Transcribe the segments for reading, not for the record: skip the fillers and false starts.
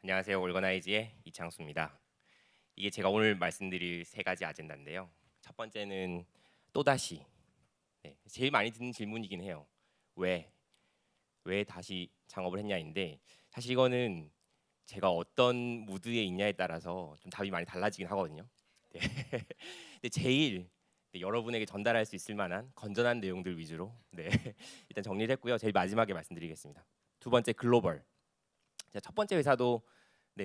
안녕하세요. 올거나이즈의 이창수입니다. 이게 제가 오늘 말씀드릴 세 가지 아젠다인데요. 첫 번째는 또다시 제일 많이 듣는 질문이긴 해요. 왜? 왜 다시 창업을 했냐인데 사실 이거는 제가 어떤 무드에 있냐에 따라서 좀 답이 많이 달라지긴 하거든요. 네. 근데 제일 여러분에게 전달할 수 있을 만한 건전한 내용들 위주로 일단 정리를 했고요. 제일 마지막에 말씀드리겠습니다. 두 번째 글로벌. 첫 번째 회사도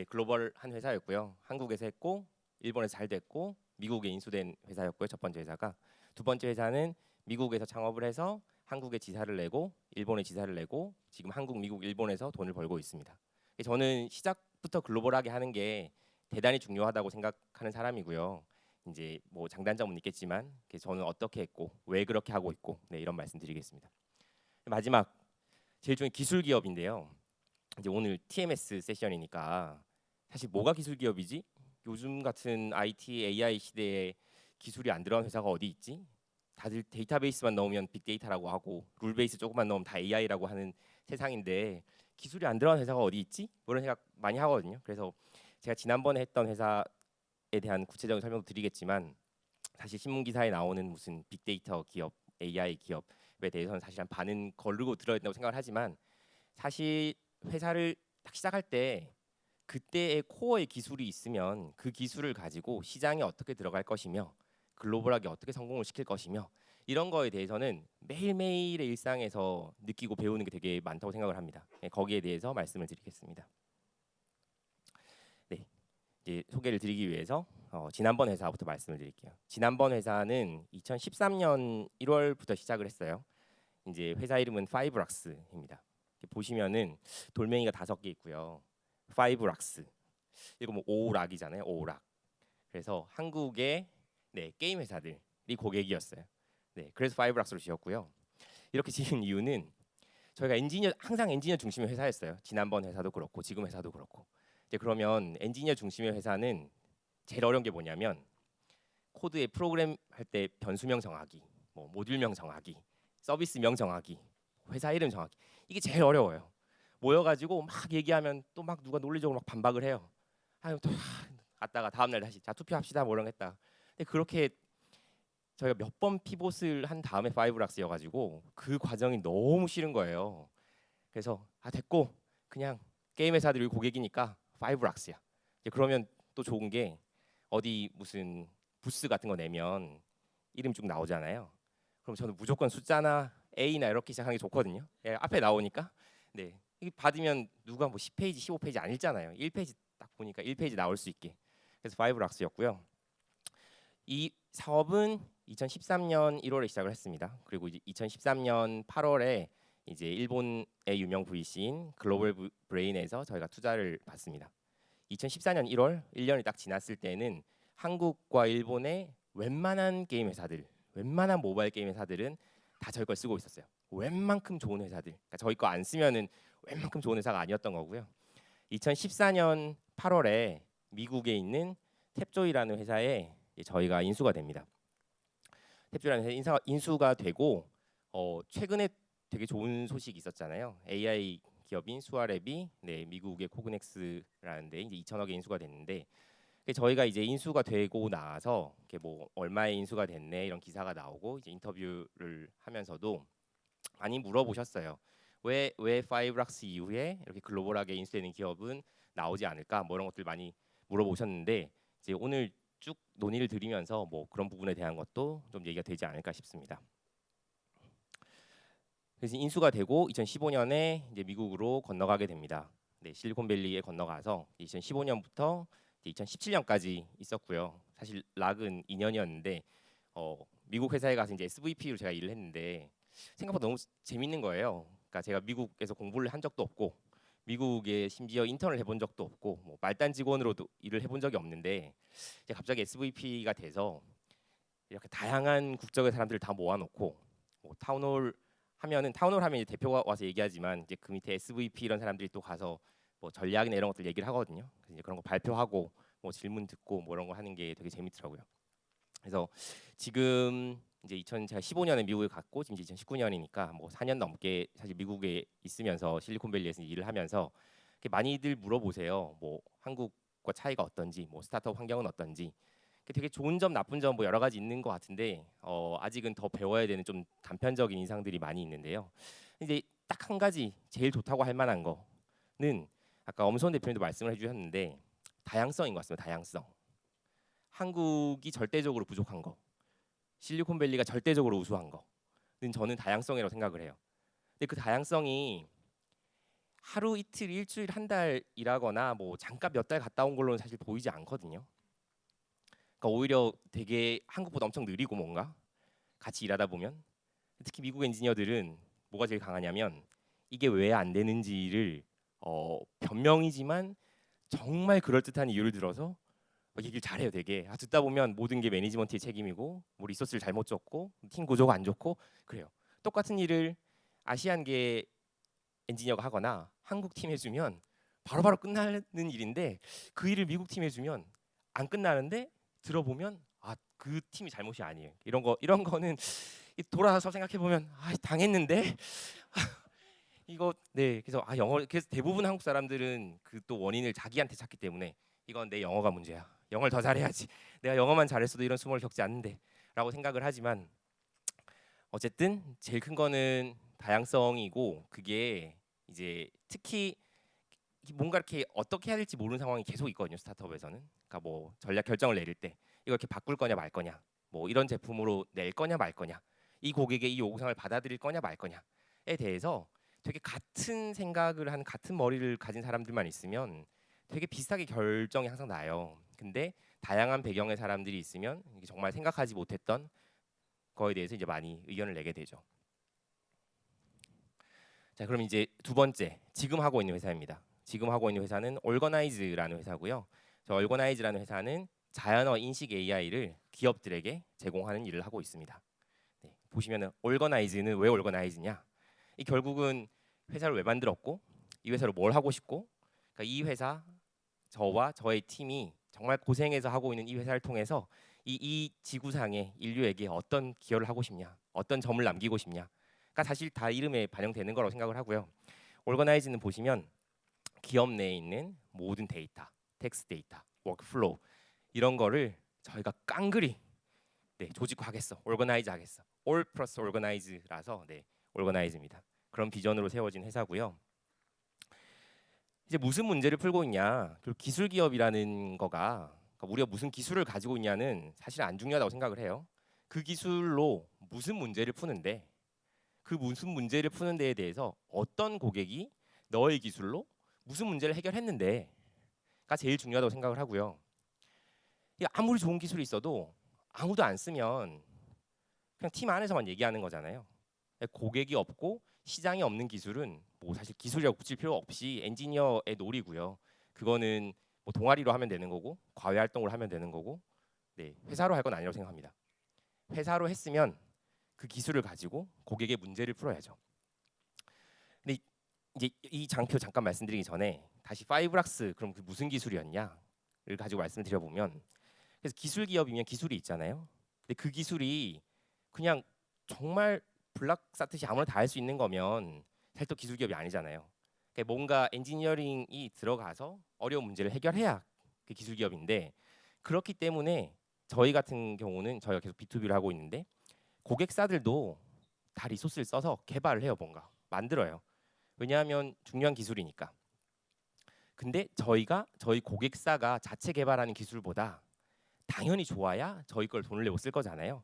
글로벌한 회사였고요. 한국에서 했고 일본에서 잘 됐고 미국에 인수된 회사였고요. 첫 번째 회사가. 두 번째 회사는 미국에서 창업을 해서 한국에 지사를 내고 일본에 지사를 내고 지금 한국, 미국, 일본에서 돈을 벌고 있습니다. 저는 시작부터 글로벌하게 하는 게 대단히 중요하다고 생각하는 사람이고요. 이제 뭐 장단점은 있겠지만 저는 어떻게 했고 왜 그렇게 하고 있고 이런 말씀드리겠습니다. 마지막 제일 중요한 기술 기업인데요. 이제 오늘 TMS 세션이니까 사실 뭐가 기술 기업이지? 요즘 같은 IT, AI 시대에 기술이 안 들어간 회사가 어디 있지? 다들 데이터베이스만 넣으면 빅데이터라고 하고 룰베이스 조금만 넣으면 다 AI라고 하는 세상인데 기술이 안 들어간 회사가 어디 있지? 그런 생각 많이 하거든요. 그래서 제가 지난번에 했던 회사에 대한 구체적인 설명도 드리겠지만 사실 신문 기사에 나오는 무슨 빅데이터 기업, AI 기업에 대해서는 사실 한 반은 거르고 들어야 된다고 생각을 하지만 사실 회사를 딱 시작할 때 그때의 코어의 기술이 있으면 그 기술을 가지고 시장에 어떻게 들어갈 것이며 글로벌하게 어떻게 성공을 시킬 것이며 이런 거에 대해서는 매일매일의 일상에서 느끼고 배우는 게 되게 많다고 생각을 합니다. 거기에 대해서 말씀을 드리겠습니다. 네, 이제 소개를 드리기 위해서 지난번 회사부터 말씀을 드릴게요. 지난번 회사는 2013년 1월부터 시작을 했어요. 이제 회사 이름은 파이브락스입니다. 보시면은 돌멩이가 5개 있고요. 파이브락스. 이거 뭐 오락이잖아요. 오락. 그래서 한국의 게임 회사들이 고객이었어요. 그래서 파이브락스로 지었고요. 이렇게 지은 이유는 저희가 항상 엔지니어 중심의 회사였어요. 지난번 회사도 그렇고 지금 회사도 그렇고. 이제 그러면 엔지니어 중심의 회사는 제일 어려운 게 뭐냐면 코드에 프로그램 할 때 변수명 정하기, 뭐 모듈명 정하기, 서비스명 정하기, 회사 이름 정하기. 이게 제일 어려워요. 모여가지고 막 얘기하면 또 막 누가 논리적으로 막 반박을 해요. 아유 또 갔다가 다음 날 다시 자 투표합시다 뭐 이런 거 했다. 근데 그렇게 저희가 몇 번 피봇을 한 다음에 파이브락스여가지고 그 과정이 너무 싫은 거예요. 그래서 됐고 그냥 게임 회사들이 고객이니까 파이브락스야. 그러면 또 좋은 게 어디 무슨 부스 같은 거 내면 이름 쭉 나오잖아요. 그럼 저는 무조건 숫자나 A나 이렇게 시작하는 게 좋거든요. 앞에 나오니까. 이게 받으면 누가 뭐 10페이지, 15페이지 안 읽잖아요. 1페이지 딱 보니까 1페이지 나올 수 있게. 그래서 파이브락스였고요. 이 사업은 2013년 1월에 시작을 했습니다. 그리고 이제 2013년 8월에 이제 일본의 유명 VC인 글로벌 브레인에서 저희가 투자를 받습니다. 2014년 1월 1년이 딱 지났을 때는 한국과 일본의 웬만한 게임 회사들, 웬만한 모바일 게임 회사들은 다 저희 걸 쓰고 있었어요. 웬만큼 좋은 회사들, 그러니까 저희 거 안 쓰면은 웬만큼 좋은 회사가 아니었던 거고요. 2014년 8월에 미국에 있는 탭조이라는 회사에 저희가 인수가 됩니다. 탭조이라는 회사 인수가 되고 최근에 되게 좋은 소식이 있었잖아요. AI 기업인 수아랩이 미국의 코그넥스라는 데 이제 2천억에 인수가 됐는데 저희가 이제 인수가 되고 나서 뭐 얼마에 인수가 됐네 이런 기사가 나오고 이제 인터뷰를 하면서도 많이 물어보셨어요. 왜 파이브락스 이후에 이렇게 글로벌하게 인수되는 기업은 나오지 않을까 뭐 이런 것들 많이 물어보셨는데 이제 오늘 쭉 논의를 드리면서 뭐 그런 부분에 대한 것도 좀 얘기가 되지 않을까 싶습니다. 그래서 인수가 되고 2015년에 이제 미국으로 건너가게 됩니다. 실리콘밸리에 건너가서 2015년부터 2017년까지 있었고요. 사실 락은 2년이었는데 미국 회사에 가서 이제 SVP로 제가 일을 했는데 생각보다 너무 재밌는 거예요. 그러니까 제가 미국에서 공부를 한 적도 없고 미국에 심지어 인턴을 해본 적도 없고 뭐 말단 직원으로도 일을 해본 적이 없는데 이제 갑자기 SVP가 돼서 이렇게 다양한 국적의 사람들을 다 모아놓고 뭐 타운홀 하면 이제 대표가 와서 얘기하지만 이제 그 밑에 SVP 이런 사람들이 또 가서 뭐 전략이나 이런 것들 얘기를 하거든요. 그래서 이제 그런 거 발표하고 뭐 질문 듣고 뭐 이런 거 하는 게 되게 재밌더라고요. 그래서 지금 이제 제가 15년에 미국에 갔고 지금 2019년이니까 뭐 4년 넘게 사실 미국에 있으면서 실리콘밸리에서 일을 하면서 많이들 물어보세요. 뭐 한국과 차이가 어떤지, 뭐 스타트업 환경은 어떤지. 되게 좋은 점, 나쁜 점 뭐 여러 가지 있는 것 같은데 아직은 더 배워야 되는 좀 단편적인 인상들이 많이 있는데요. 이제 딱 한 가지 제일 좋다고 할 만한 거는 아까 엄수원 대표님도 말씀을 해주셨는데 다양성인 것 같습니다. 다양성. 한국이 절대적으로 부족한 거, 실리콘밸리가 절대적으로 우수한 거는 저는 다양성이라고 생각을 해요. 근데 그 다양성이 하루 이틀 일주일 한 달 일하거나 뭐 잠깐 몇 달 갔다 온 걸로는 사실 보이지 않거든요. 그러니까 오히려 되게 한국보다 엄청 느리고 뭔가 같이 일하다 보면 특히 미국 엔지니어들은 뭐가 제일 강하냐면 이게 왜 안 되는지를 변명이지만 정말 그럴듯한 이유를 들어서 얘기를 잘해요. 되게 듣다 보면 모든 게 매니지먼트의 책임이고 뭐 리소스를 잘못 줬고 팀 구조가 안 좋고 그래요. 똑같은 일을 아시안계 엔지니어가 하거나 한국 팀 해주면 바로바로 끝나는 일인데 그 일을 미국 팀 해주면 안 끝나는데 들어보면 그 팀이 잘못이 아니에요. 이런 거는 돌아서 생각해 보면 당했는데 이거 네 그래서 그래서 대부분 한국 사람들은 그 또 원인을 자기한테 찾기 때문에 이건 내 영어가 문제야. 영어를 더 잘해야지. 내가 영어만 잘했어도 이런 수모를 겪지 않는데라고 생각을 하지만 어쨌든 제일 큰 거는 다양성이고 그게 이제 특히 뭔가 이렇게 어떻게 해야 될지 모르는 상황이 계속 있거든요. 스타트업에서는. 그러니까 뭐 전략 결정을 내릴 때 이거 이렇게 바꿀 거냐 말 거냐, 뭐 이런 제품으로 낼 거냐 말 거냐, 이 고객의 이 요구사항을 받아들일 거냐 말 거냐에 대해서 되게 같은 생각을 하는 같은 머리를 가진 사람들만 있으면 되게 비슷하게 결정이 항상 나요. 근데 다양한 배경의 사람들이 있으면 이게 정말 생각하지 못했던 거에 대해서 이제 많이 의견을 내게 되죠. 자, 그럼 이제 두 번째 지금 하고 있는 회사입니다. 지금 하고 있는 회사는 Organize라는 회사고요. 저 Organize라는 회사는 자연어 인식 AI를 기업들에게 제공하는 일을 하고 있습니다. 네, 보시면은 Organize는 왜 Organize냐? 이 결국은 회사를 왜 만들었고 이 회사로 뭘 하고 싶고 그러니까 이 회사 저와 저의 팀이 정말 고생해서 하고 있는 이 회사를 통해서 이 지구상의 인류에게 어떤 기여를 하고 싶냐, 어떤 점을 남기고 싶냐. 그러니까 사실 다 이름에 반영되는 거라고 생각을 하고요. Organize는 보시면 기업 내에 있는 모든 데이터, 텍스트 데이터, 워크플로우 이런 거를 저희가 깡그리 조직화하겠어, Organize 하겠어. All 플러스 Organize라서 Organize입니다. 그런 비전으로 세워진 회사고요. 이제 무슨 문제를 풀고 있냐? 기술 기업이라는 거가 그러니까 우리가 무슨 기술을 가지고 있냐는 사실 안 중요하다고 생각을 해요. 그 기술로 무슨 문제를 푸는데 그 무슨 문제를 푸는 데에 대해서 어떤 고객이 너의 기술로 무슨 문제를 해결했는데가 제일 중요하다고 생각을 하고요. 아무리 좋은 기술이 있어도 아무도 안 쓰면 그냥 팀 안에서만 얘기하는 거잖아요. 고객이 없고 시장이 없는 기술은 뭐 사실 기술이라고 붙일 필요 없이 엔지니어의 놀이고요. 그거는 뭐 동아리로 하면 되는 거고 과외 활동을 하면 되는 거고 회사로 할 건 아니라고 생각합니다. 회사로 했으면 그 기술을 가지고 고객의 문제를 풀어야죠. 근데 이제 이 장표 잠깐 말씀드리기 전에 다시 파이브락스 그럼 그 무슨 기술이었냐를 가지고 말씀을 드려보면 그래서 기술 기업이면 기술이 있잖아요. 근데 그 기술이 그냥 정말 블락 쌓듯이 아무나 다 할 수 있는 거면 사실 또 기술 기업이 아니잖아요. 그러니까 뭔가 엔지니어링이 들어가서 어려운 문제를 해결해야 그 기술 기업인데 그렇기 때문에 저희 같은 경우는 저희가 계속 B2B를 하고 있는데 고객사들도 다 리소스를 써서 개발을 해요. 뭔가 만들어요. 왜냐하면 중요한 기술이니까. 근데 저희 고객사가 자체 개발하는 기술보다 당연히 좋아야 저희 걸 돈을 내고 쓸 거잖아요.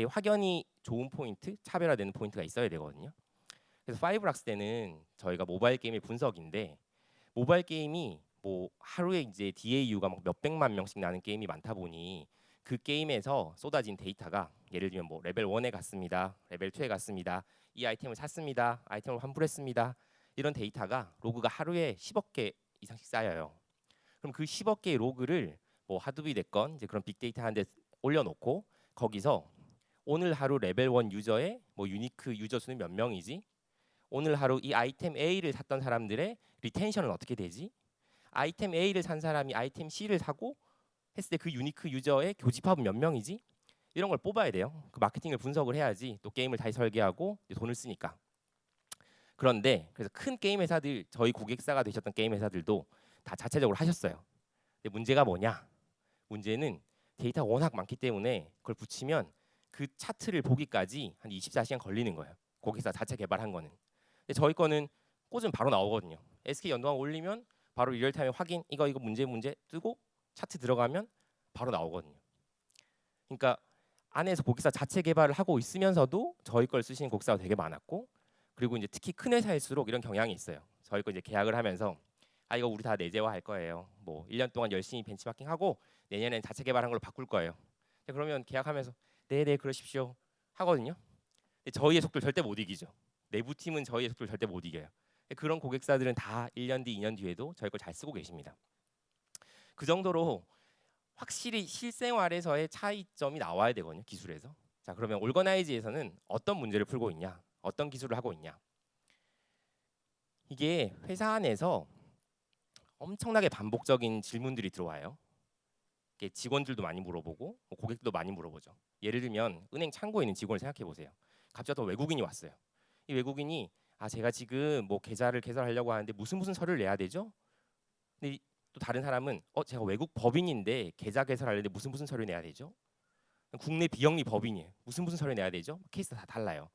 확연히 좋은 포인트, 차별화되는 포인트가 있어야 되거든요. 그래서 파이브락스 때는 저희가 모바일 게임의 분석인데 모바일 게임이 뭐 하루에 이제 DAU가 막 몇백만 명씩 나는 게임이 많다 보니 그 게임에서 쏟아진 데이터가 예를 들면 뭐 레벨 1에 갔습니다. 레벨 2에 갔습니다. 이 아이템을 샀습니다. 아이템을 환불했습니다. 이런 데이터가 로그가 하루에 10억 개 이상씩 쌓여요. 그럼 그 10억 개의 로그를 뭐 하두비 됐건 이제 그런 빅데이터 한 대 올려놓고 거기서 오늘 하루 레벨 1 유저의 뭐 유니크 유저 수는 몇 명이지? 오늘 하루 이 아이템 A를 샀던 사람들의 리텐션은 어떻게 되지? 아이템 A를 산 사람이 아이템 C를 사고 했을 때 그 유니크 유저의 교집합은 몇 명이지? 이런 걸 뽑아야 돼요. 그 마케팅을 분석을 해야지 또 게임을 다시 설계하고 돈을 쓰니까. 그런데 그래서 큰 게임 회사들, 저희 고객사가 되셨던 게임 회사들도 다 자체적으로 하셨어요. 근데 문제가 뭐냐? 문제는 데이터가 워낙 많기 때문에 그걸 붙이면 그 차트를 보기까지 한 24시간 걸리는 거예요. 고객사 자체 개발한 거는. 근데 저희 거는 꽂으면 바로 나오거든요. SK 연동화 올리면 바로 리얼타임에 확인, 이거 문제 뜨고 차트 들어가면 바로 나오거든요. 그러니까 안에서 고객사 자체 개발을 하고 있으면서도 저희 걸 쓰시는 고객사가 되게 많았고, 그리고 이제 특히 큰 회사일수록 이런 경향이 있어요. 저희 거 이제 계약을 하면서 이거 우리 다 내재화 할 거예요. 뭐 1년 동안 열심히 벤치마킹하고 내년엔 자체 개발한 걸로 바꿀 거예요. 그러면 계약하면서 네네 그러십시오 하거든요. 근데 저희의 속도를 절대 못 이기죠. 내부 팀은 저희의 속도를 절대 못 이겨요. 그런 고객사들은 다 1년 뒤, 2년 뒤에도 저희 걸 잘 쓰고 계십니다. 그 정도로 확실히 실생활에서의 차이점이 나와야 되거든요. 기술에서. 자, 그러면 올거나이즈에서는 어떤 문제를 풀고 있냐? 어떤 기술을 하고 있냐? 이게 회사 안에서 엄청나게 반복적인 질문들이 들어와요. 직원들도 많이 물어보고 고객들도 많이 물어보죠. 예를 들면 은행 창고에 있는 직원을 생각해 보세요. 갑자기 어떤 외국인이 왔어요. 이 외국인이 제가 지금 뭐 계좌를 개설하려고 하는데 무슨 서류를 내야 되죠? 근데 또 다른 사람은 제가 외국 법인인데 계좌 개설하려는데 무슨 서류 내야 되죠? 국내 비영리 법인이에요. 무슨 서류 내야 되죠? 케이스가 다 달라요.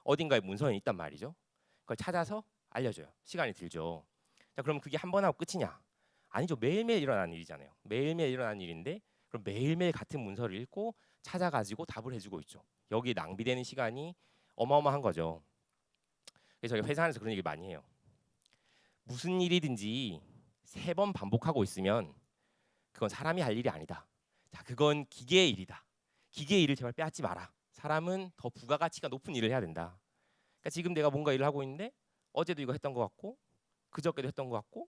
어딘가에 문서는 있단 말이죠. 그걸 찾아서 알려줘요. 시간이 들죠. 자, 그럼 그게 한 번 하고 끝이냐? 아니죠. 매일매일 일어나는 일이잖아요. 매일매일 일어나는 일인데 그럼 매일매일 같은 문서를 읽고 찾아가지고 답을 해주고 있죠. 여기에 낭비되는 시간이 어마어마한 거죠. 그래서 저희 회사 안에서 그런 얘기 많이 해요. 무슨 일이든지 3번 반복하고 있으면 그건 사람이 할 일이 아니다. 자, 그건 기계의 일이다. 기계의 일을 제발 빼앗지 마라. 사람은 더 부가가치가 높은 일을 해야 된다. 그러니까 지금 내가 뭔가 일을 하고 있는데 어제도 이거 했던 것 같고 그저께도 했던 것 같고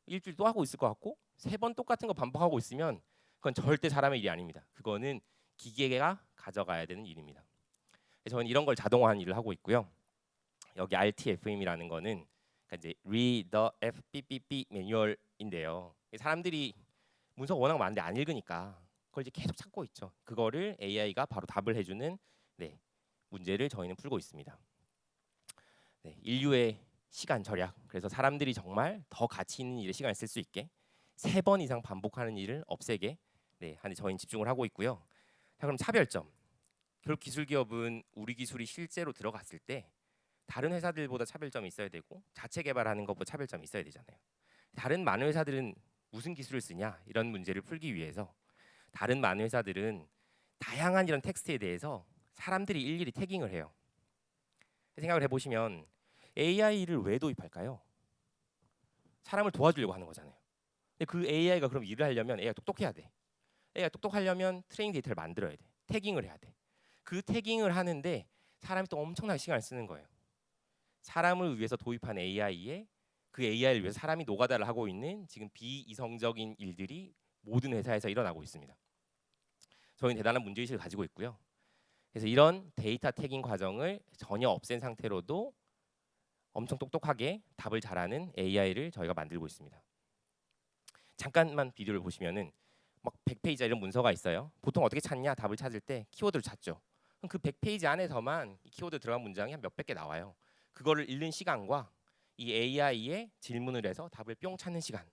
일주일 또 하고 있을 것 같고 3번 똑같은 거 반복하고 있으면 그건 절대 사람의 일이 아닙니다. 그거는 기계가 가져가야 되는 일입니다. 저는 이런 걸 자동화한 일을 하고 있고요. 여기 RTFM이라는 거는 그러니까 이제 Read the FPPP 매뉴얼인데요. 사람들이 문서가 워낙 많은데 안 읽으니까 그걸 이제 계속 찾고 있죠. 그거를 AI가 바로 답을 해주는 문제를 저희는 풀고 있습니다. 인류의 시간 절약. 그래서 사람들이 정말 더 가치 있는 일에 시간을 쓸 수 있게 3번 이상 반복하는 일을 없애게 하는데 저희는 집중을 하고 있고요. 자, 그럼 차별점. 결국 기술 기업은 우리 기술이 실제로 들어갔을 때 다른 회사들보다 차별점이 있어야 되고 자체 개발하는 것보다 차별점이 있어야 되잖아요. 다른 많은 회사들은 무슨 기술을 쓰냐 이런 문제를 풀기 위해서 다른 많은 회사들은 다양한 이런 텍스트에 대해서 사람들이 일일이 태깅을 해요. 생각을 해보시면 AI를 왜 도입할까요? 사람을 도와주려고 하는 거잖아요. 근데 그 AI가 그럼 일을 하려면 AI가 똑똑해야 돼. AI가 똑똑하려면 트레이닝 데이터를 만들어야 돼. 태깅을 해야 돼. 그 태깅을 하는데 사람이 또 엄청나게 시간을 쓰는 거예요. 사람을 위해서 도입한 AI에 그 AI를 위해서 사람이 노가다를 하고 있는 지금 비이성적인 일들이 모든 회사에서 일어나고 있습니다. 저희는 대단한 문제의식을 가지고 있고요. 그래서 이런 데이터 태깅 과정을 전혀 없앤 상태로도 엄청 똑똑하게 답을 잘하는 AI를 저희가 만들고 있습니다. 잠깐만 비디오를 보시면은 막 100페이지 이런 문서가 있어요. 보통 어떻게 찾냐? 답을 찾을 때 키워드를 찾죠. 그럼 그 100페이지 안에서만 이 키워드 들어간 문장이 한 몇백 개 나와요. 그거를 읽는 시간과 이 AI에 질문을 해서 답을 뿅 찾는 시간을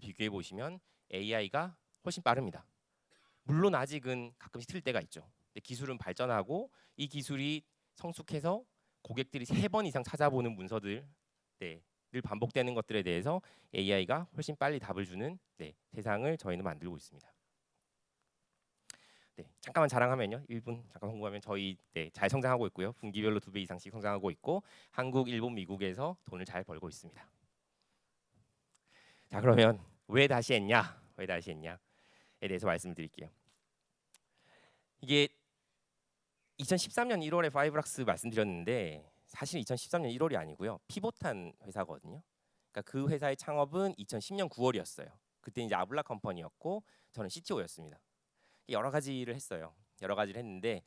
비교해 보시면 AI가 훨씬 빠릅니다. 물론 아직은 가끔씩 틀릴 때가 있죠. 근데 기술은 발전하고 이 기술이 성숙해서 고객들이 3번 이상 찾아보는 문서들 늘 반복되는 것들에 대해서 AI가 훨씬 빨리 답을 주는 세상을 저희는 만들고 있습니다. 잠깐만 자랑하면요. 1분 잠깐 홍보하면 저희 잘 성장하고 있고요. 분기별로 2배 이상씩 성장하고 있고 한국, 일본, 미국에서 돈을 잘 벌고 있습니다. 자, 그러면 왜 다시 했냐? 왜 다시 했냐에 대해서 말씀드릴게요. 이게 2013년 1월에 파이브락스 말씀드렸는데 사실 2013년 1월이 아니고요. 피봇한 회사거든요. 그러니까 그 회사의 창업은 2010년 9월이었어요. 그때 이제 아블라 컴퍼니였고 저는 CTO였습니다. 여러 가지를 했어요. 여러 가지를 했는데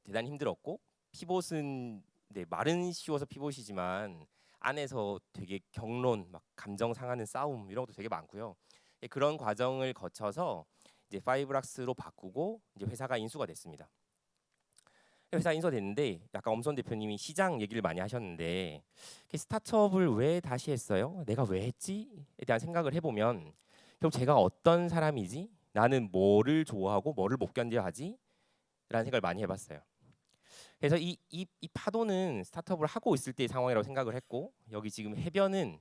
대단히 힘들었고 피봇은 말은 쉬워서 피봇이지만 안에서 되게 경론, 막 감정 상하는 싸움 이런 것도 되게 많고요. 그런 과정을 거쳐서 이제 파이브락스로 바꾸고 이제 회사가 인수가 됐습니다. 회사 인수됐는데 아까 엄선 대표님이 시장 얘기를 많이 하셨는데 스타트업을 왜 다시 했어요? 내가 왜 했지에 대한 생각을 해보면 결국 제가 어떤 사람이지? 나는 뭐를 좋아하고 뭐를 못 견뎌야 하지? 라는 생각을 많이 해봤어요. 그래서 이 파도는 스타트업을 하고 있을 때의 상황이라고 생각을 했고 여기 지금 해변은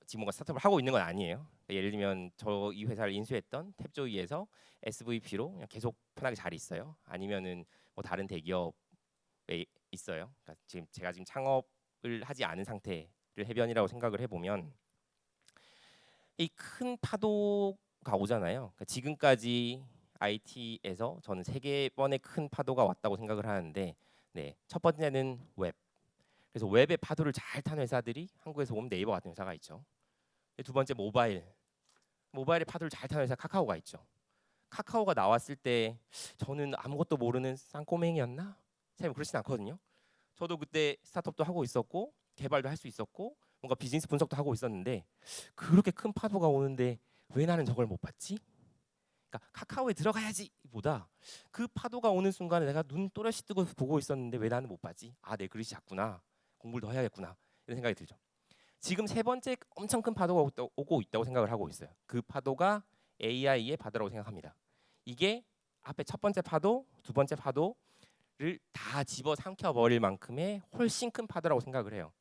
지금 뭔가 스타트업을 하고 있는 건 아니에요. 예를 들면 저 이 회사를 인수했던 탭조이에서 SVP로 그냥 계속 편하게 잘 있어요. 아니면은 뭐 다른 대기업에 있어요. 그러니까 지금 제가 지금 창업을 하지 않은 상태를 해변이라고 생각을 해보면 이 큰 파도가 오잖아요. 그러니까 지금까지 IT에서 저는 3개 번의 큰 파도가 왔다고 생각을 하는데 네, 첫 번째는 웹. 그래서 웹의 파도를 잘 탄 회사들이 한국에서 보면 네이버 같은 회사가 있죠. 두 번째 모바일. 모바일의 파도를 잘 타는 회사 카카오가 있죠. 카카오가 나왔을 때 저는 아무것도 모르는 쌍꼬맹이였나? 사실 그렇진 않거든요. 저도 그때 스타트업도 하고 있었고 개발도 할 수 있었고 뭔가 비즈니스 분석도 하고 있었는데 그렇게 큰 파도가 오는데 왜 나는 저걸 못 봤지? 그러니까 카카오에 들어가야지 보다 그 파도가 오는 순간에 내가 눈 또렷이 뜨고 보고 있었는데 왜 나는 못 봤지? 아, 내 그릇이 작구나. 공부를 더 해야겠구나. 이런 생각이 들죠. 지금 3번째 엄청 큰 파도가 오고 있다고 생각을 하고 있어요. 그 파도가 AI의 파도라고 생각합니다. 이게 앞에 첫 번째 파도, 두 번째 파도를 다 집어삼켜 버릴 만큼의 훨씬 큰 파도라고 생각을 해요.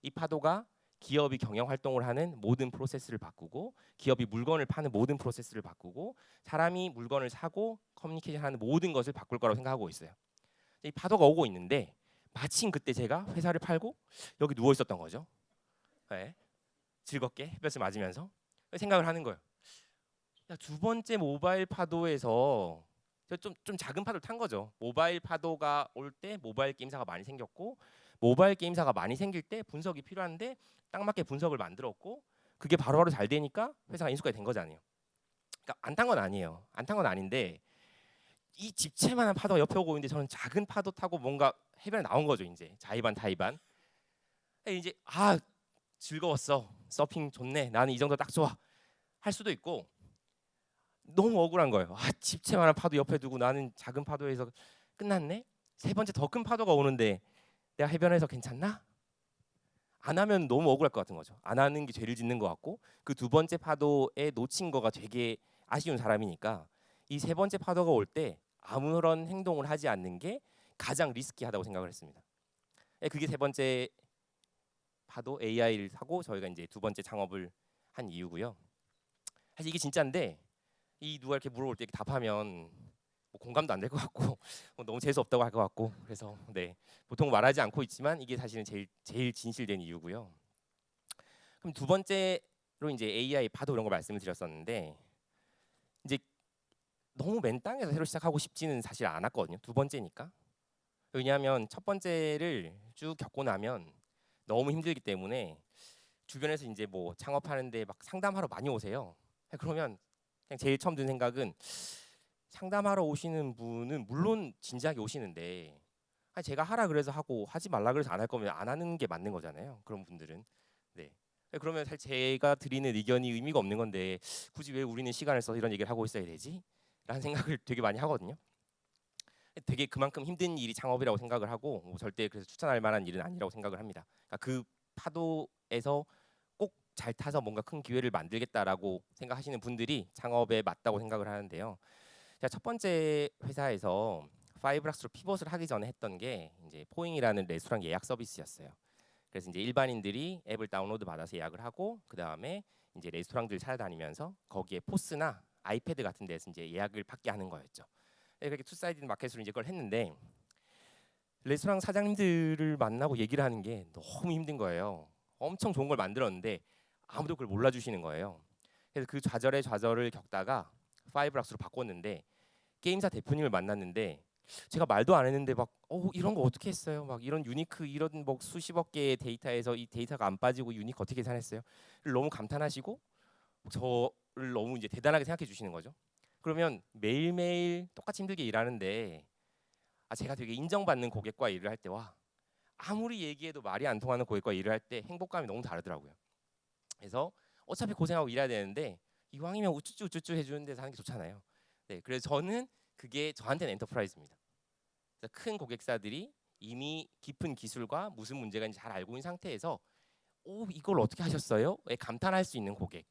이 파도가 기업이 경영 활동을 하는 모든 프로세스를 바꾸고 기업이 물건을 파는 모든 프로세스를 바꾸고 사람이 물건을 사고 커뮤니케이션하는 모든 것을 바꿀 거라고 생각하고 있어요. 이 파도가 오고 있는데 마침 그때 제가 회사를 팔고 여기 누워 있었던 거죠. 네. 즐겁게 햇볕을 맞으면서 생각을 하는 거예요. 야, 두 번째 모바일 파도에서 좀 작은 파도를 탄 거죠. 모바일 파도가 올 때 모바일 게임사가 많이 생겼고 모바일 게임사가 많이 생길 때 분석이 필요한데 딱 맞게 분석을 만들었고 그게 바로바로 잘 되니까 회사가 인수가 된 거잖아요. 그러니까 안 탄 건 아니에요. 안 탄 건 아닌데 이 집채만한 파도가 옆에 오고 있는데 저는 작은 파도 타고 뭔가 해변에 나온 거죠. 이제 자의반 타의반. 이제 즐거웠어. 서핑 좋네. 나는 이 정도 딱 좋아. 할 수도 있고 너무 억울한 거예요. 집채만한 파도 옆에 두고 나는 작은 파도에서 끝났네. 3번째 더 큰 파도가 오는데 내가 해변에서 괜찮나? 안 하면 너무 억울할 것 같은 거죠. 안 하는 게 죄를 짓는 것 같고 그 두 번째 파도에 놓친 거가 되게 아쉬운 사람이니까 이 3번째 파도가 올 때 아무런 행동을 하지 않는 게 가장 리스키하다고 생각을 했습니다. 그게 3번째 파도 AI를 사고 저희가 이제 2번째 창업을 한 이유고요. 사실 이게 진짜인데 이 누가 이렇게 물어볼 때 이렇게 답하면 뭐 공감도 안 될 것 같고 너무 재수 없다고 할 것 같고 그래서 네, 보통 말하지 않고 있지만 이게 사실은 제일 진실된 이유고요. 그럼 두 번째로 이제 AI 파도 이런 거 말씀을 드렸었는데 이제 너무 맨 땅에서 새로 시작하고 싶지는 사실 않았거든요. 두 번째니까. 왜냐하면 첫 번째를 쭉 겪고 나면 너무 힘들기 때문에 주변에서 이제 뭐 창업하는데 막 상담하러 많이 오세요. 그러면 그냥 제일 처음 든 생각은 상담하러 오시는 분은 물론 진지하게 오시는데 제가 하라 그래서 하고 하지 말라 그래서 안 할 거면 안 하는 게 맞는 거잖아요. 그런 분들은. 네. 그러면 사실 제가 드리는 의견이 의미가 없는 건데 굳이 왜 우리는 시간을 써서 이런 얘기를 하고 있어야 되지? 라는 생각을 되게 많이 하거든요. 되게 그만큼 힘든 일이 창업이라고 생각을 하고 뭐 절대 그래서 추천할 만한 일은 아니라고 생각을 합니다. 그러니까 그 파도에서 꼭 잘 타서 뭔가 큰 기회를 만들겠다라고 생각하시는 분들이 창업에 맞다고 생각을 하는데요. 제가 첫 번째 회사에서 파이브락스로 피벗을 하기 전에 했던 게 이제 포잉이라는 레스토랑 예약 서비스였어요. 그래서 이제 일반인들이 앱을 다운로드 받아서 예약을 하고 그 다음에 이제 레스토랑들 찾아다니면서 거기에 포스나 아이패드 같은 데서 이제 예약을 받게 하는 거였죠. 그렇게 투사이드 마켓으로 이제 그걸 했는데 레스토랑 사장님들을 만나고 얘기를 하는 게 너무 힘든 거예요. 엄청 좋은 걸 만들었는데 아무도 그걸 몰라주시는 거예요. 그래서 그 좌절의 좌절을 겪다가 파이브락스로 바꿨는데 게임사 대표님을 만났는데 제가 말도 안 했는데 막 이런 거 어떻게 했어요? 막 이런 유니크 이런 뭐 수십억 개의 데이터에서 이 데이터가 안 빠지고 유니크 어떻게 계산했어요? 너무 감탄하시고 저를 너무 이제 대단하게 생각해 주시는 거죠. 그러면 매일매일 똑같이 힘들게 일하는데 제가 되게 인정받는 고객과 일을 할 때와 아무리 얘기해도 말이 안 통하는 고객과 일을 할 때 행복감이 너무 다르더라고요. 그래서 어차피 고생하고 일해야 되는데 이왕이면 우쭈쭈 우쭈쭈 해주는 데서 하는 게 좋잖아요. 네, 그래서 저는 그게 저한테는 엔터프라이즈입니다. 그래서 큰 고객사들이 이미 깊은 기술과 무슨 문제가 있는지 잘 알고 있는 상태에서 오 이걸 어떻게 하셨어요? 에 감탄할 수 있는 고객.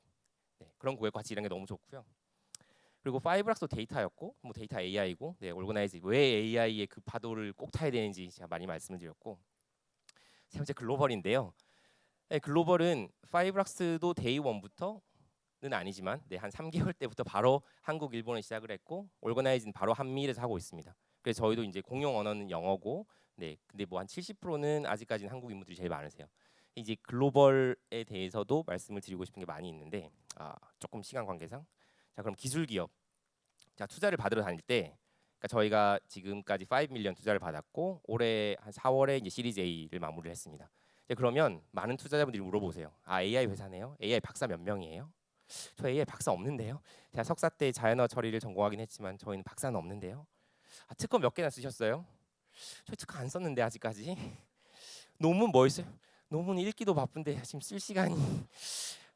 네, 그런 고객 같이 일하는 게 너무 좋고요. 그리고 파이브락스도 데이터였고 뭐 데이터 AI고 네, 올거나이즈 왜 AI의 그 파도를 꼭 타야 되는지 제가 많이 말씀을 드렸고 세 번째 글로벌인데요. 네, 글로벌은 파이브락스도 데이 원부터는 아니지만 네, 한 3개월 때부터 바로 한국, 일본에 시작을 했고 올거나이즈는 바로 한미일에서 하고 있습니다. 그래서 저희도 이제 공용 언어는 영어고 네, 근데 뭐 한 70%는 아직까지는 한국 인물들이 제일 많으세요. 이제 글로벌에 대해서도 말씀을 드리고 싶은 게 많이 있는데 조금 시간 관계상 자 그럼 기술 기업 자 투자를 받으러 다닐 때 그러니까 저희가 지금까지 5 밀리언 투자를 받았고 올해 한 4월에 이제 시리즈 A를 마무리를 했습니다. 이제 그러면 많은 투자자분들이 물어보세요. 아 AI 회사네요. AI 박사 몇 명이에요? 저 AI 박사 없는데요. 제가 석사 때 자연어 처리를 전공하긴 했지만 저희는 박사는 없는데요. 아, 특허 몇 개나 쓰셨어요? 저 특허 안 썼는데 아직까지. 논문 뭐 있어요? 논문 읽기도 바쁜데 지금 쓸 시간이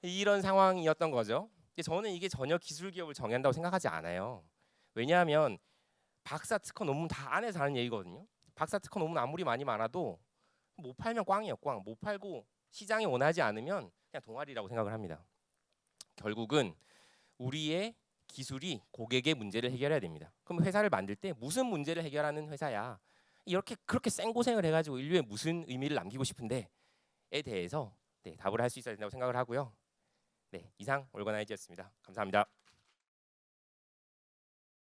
이런 상황이었던 거죠. 근데 저는 이게 전혀 기술 기업을 정의한다고 생각하지 않아요. 왜냐하면 박사 특허 논문 다 안에서 하는 얘기거든요. 박사 특허 논문 아무리 많이 많아도 못 팔면 꽝이에요, 꽝. 못 팔고 시장이 원하지 않으면 그냥 동아리라고 생각을 합니다. 결국은 우리의 기술이 고객의 문제를 해결해야 됩니다. 그럼 회사를 만들 때 무슨 문제를 해결하는 회사야? 이렇게 그렇게 생고생을 해가지고 인류에 무슨 의미를 남기고 싶은데에 대해서 네, 답을 할 수 있어야 된다고 생각을 하고요. 네, 이상 올거나이즈였습니다. 감사합니다.